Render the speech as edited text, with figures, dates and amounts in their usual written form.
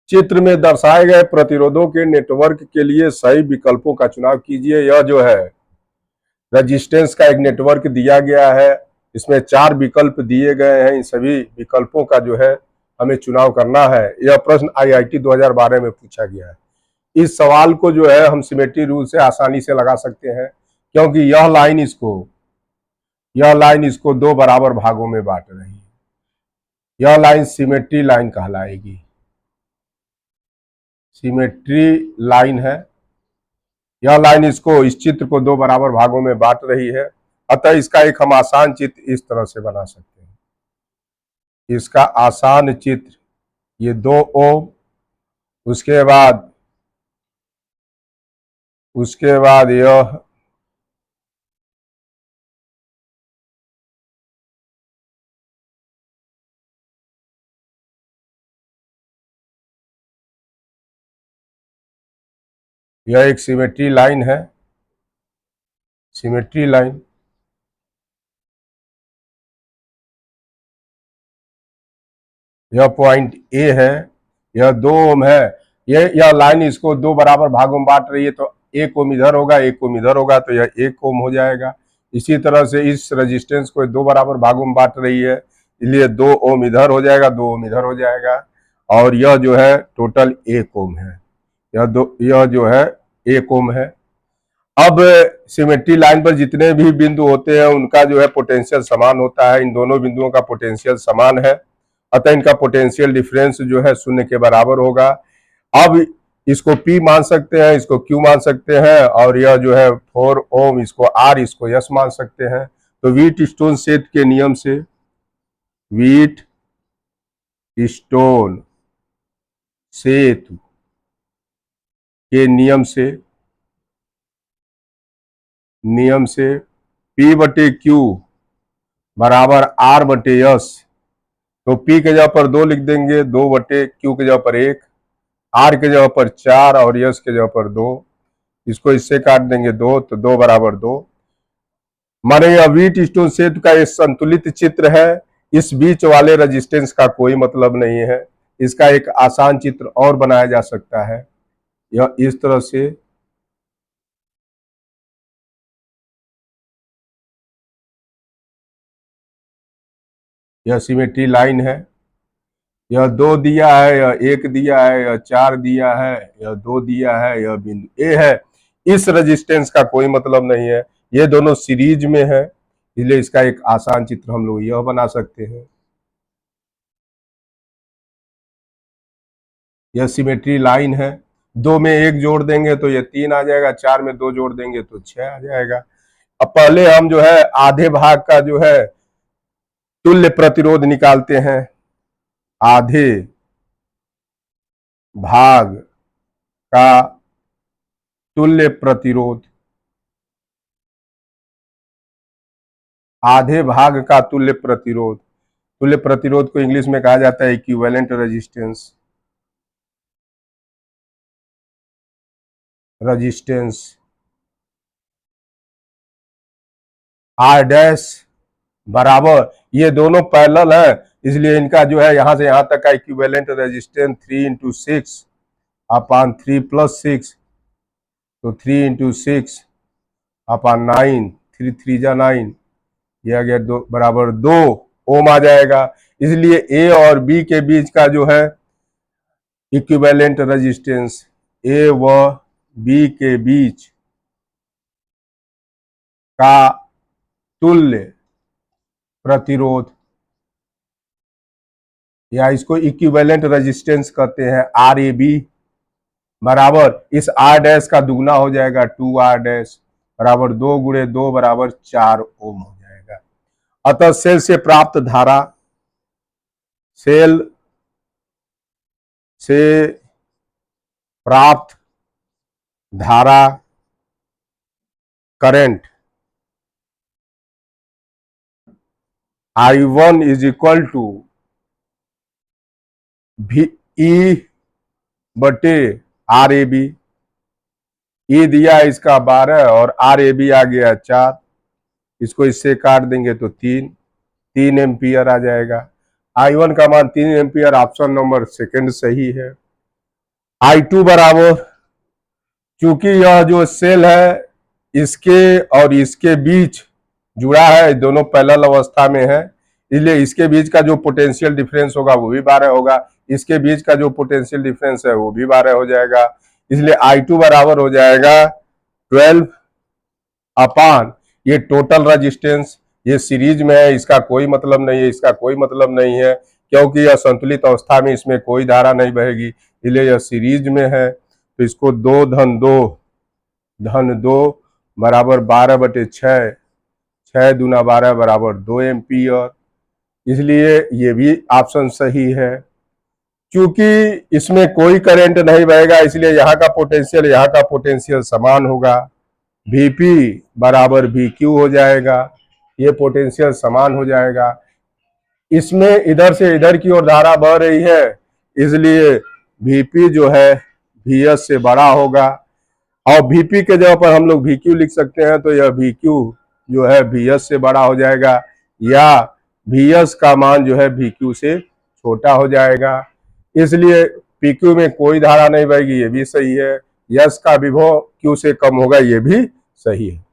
चित्र में दर्शाए गए प्रतिरोधों के नेटवर्क के लिए सही विकल्पों का चुनाव कीजिए। यह जो है रेजिस्टेंस का एक नेटवर्क दिया गया है, इसमें 4 विकल्प दिए गए हैं। इन सभी विकल्पों का जो है हमें चुनाव करना है। यह प्रश्न IIT 2012 में पूछा गया है। इस सवाल को जो है हम सिमेट्री रूल से आसानी से लगा सकते हैं, क्योंकि यह लाइन इसको 2 बराबर भागों में बांट रही है। यह लाइन सिमेट्री लाइन कहलाएगी, सिमेट्री लाइन है। यह लाइन इसको, इस चित्र को 2 बराबर भागों में बांट रही है। अतः इसका एक हम आसान चित्र इस तरह से बना सकते हैं। इसका आसान चित्र ये 2 ओम, उसके बाद यह एक सिमेट्री लाइन है, सिमेट्री लाइन। यह पॉइंट ए है, यह 2 ओम है। यह लाइन इसको 2 बराबर भागों में बांट रही है, तो 1 ओम इधर होगा, 1 ओम इधर होगा, तो यह 1 ओम हो जाएगा। इसी तरह से इस रेजिस्टेंस को 2 बराबर भागों में बांट रही है, इसलिए 2 ओम इधर हो जाएगा, 2 ओम इधर हो जाएगा, और यह जो है टोटल 1 ओम है। यह जो है 1 ओम है। अब सिमेट्री लाइन पर जितने भी बिंदु होते हैं उनका जो है पोटेंशियल समान होता है। इन दोनों बिंदुओं का पोटेंशियल समान है, अतः इनका पोटेंशियल डिफरेंस जो है 0 के बराबर होगा। अब इसको P मान सकते हैं, इसको Q मान सकते हैं, और यह जो है 4 ओम, इसको R, इसको S मान सकते हैं। तो व्हीट स्टोन सेट के नियम से, व्हीट स्टोन सेतु के नियम से P/Q बराबर R/S। तो P के जगह पर 2 लिख देंगे, 2/Q के जगह पर 1, R के जगह पर 4 और S के जगह पर 2। इसको इससे काट देंगे 2, तो 2 बराबर 2। माने यह व्हीट स्टोन सेतु का एक संतुलित चित्र है। इस बीच वाले रेजिस्टेंस का कोई मतलब नहीं है। इसका एक आसान चित्र और बनाया जा सकता है, यह इस तरह से। यह सिमेट्री लाइन है, यह 2 दिया है, यह 1 दिया है, यह 4 दिया है, यह 2 दिया है, यह बिंदु ए है। इस रेजिस्टेंस का कोई मतलब नहीं है, ये दोनों सीरीज में है, इसलिए इसका एक आसान चित्र हम लोग यह बना सकते हैं। यह सिमेट्री लाइन है। 2 में 1 जोड़ देंगे तो यह 3 आ जाएगा, 4 में 2 जोड़ देंगे तो 6 आ जाएगा। अब पहले हम जो है आधे भाग का जो है तुल्य प्रतिरोध निकालते हैं। आधे भाग का तुल्य प्रतिरोध, आधे भाग का तुल्य प्रतिरोध को इंग्लिश में कहा जाता है इक्विवेलेंट रेजिस्टेंस। R डैश बराबर, ये दोनों पैरेलल है, इसलिए इनका जो है यहां से यहां तक का इक्विवेलेंट रेजिस्टेंस 3 × 6 अपॉन 3 + 6, तो 3 × 6 अपॉन 9, 3 3 जा 9, यह आ गया 2 बराबर 2 ओम आ जाएगा। इसलिए ए और बी के बीच का जो है इक्विवेलेंट रेजिस्टेंस, ए व बी के बीच का तुल्य प्रतिरोध, या इसको इक्विवेलेंट रेजिस्टेंस कहते हैं, RAB बराबर इस R डैश का दुगना हो जाएगा 2R डैश बराबर 2 × 2 बराबर 4 ओम हो जाएगा। अतः सेल से प्राप्त धारा, सेल से प्राप्त धारा करंट I1 = E/RAB। E दिया इसका 12 और RAB आ गया 4, इसको इससे काट देंगे तो 3 एम्पियर आ जाएगा। I1 का मान 3 एम्पियर, ऑप्शन नंबर सेकंड सही है। I2 बराबर, चूंकि यह जो सेल है इसके और इसके बीच जुड़ा है, दोनों पैरेलल अवस्था में है, इसलिए इसके बीच का जो पोटेंशियल डिफरेंस होगा वो भी 12 होगा, इसके बीच का जो पोटेंशियल डिफरेंस है वो भी 12 हो जाएगा। इसलिए I2 बराबर हो जाएगा 12 अपान ये टोटल रेजिस्टेंस। ये सीरीज में है, इसका कोई मतलब नहीं है, इसका कोई मतलब नहीं है, क्योंकि यह संतुलित अवस्था में इसमें कोई धारा नहीं बहेगी, इसलिए यह सीरीज में है। तो इसको 2 धन 2 बराबर 12/6, 6 दूना 12 बराबर 2 एम्पियर, इसलिए ये भी ऑप्शन सही है। क्योंकि इसमें कोई करंट नहीं बहेगा, इसलिए यहाँ का पोटेंशियल समान होगा, Vp बराबर Vq हो जाएगा, ये पोटेंशियल समान हो जाएगा। इसमें इधर से इधर की ओर धारा बह रही है, इसलिए Vp जो है Vs से बड़ा होगा, और Vp के जगह पर हम लोग Vq लिख सकते हैं, तो यह Vq जो है Vs से बड़ा हो जाएगा, या Vs का मान जो है Vq से छोटा हो जाएगा। इसलिए PQ में कोई धारा नहीं बहेगी, ये भी सही है। यस का विभव Q से कम होगा, ये भी सही है।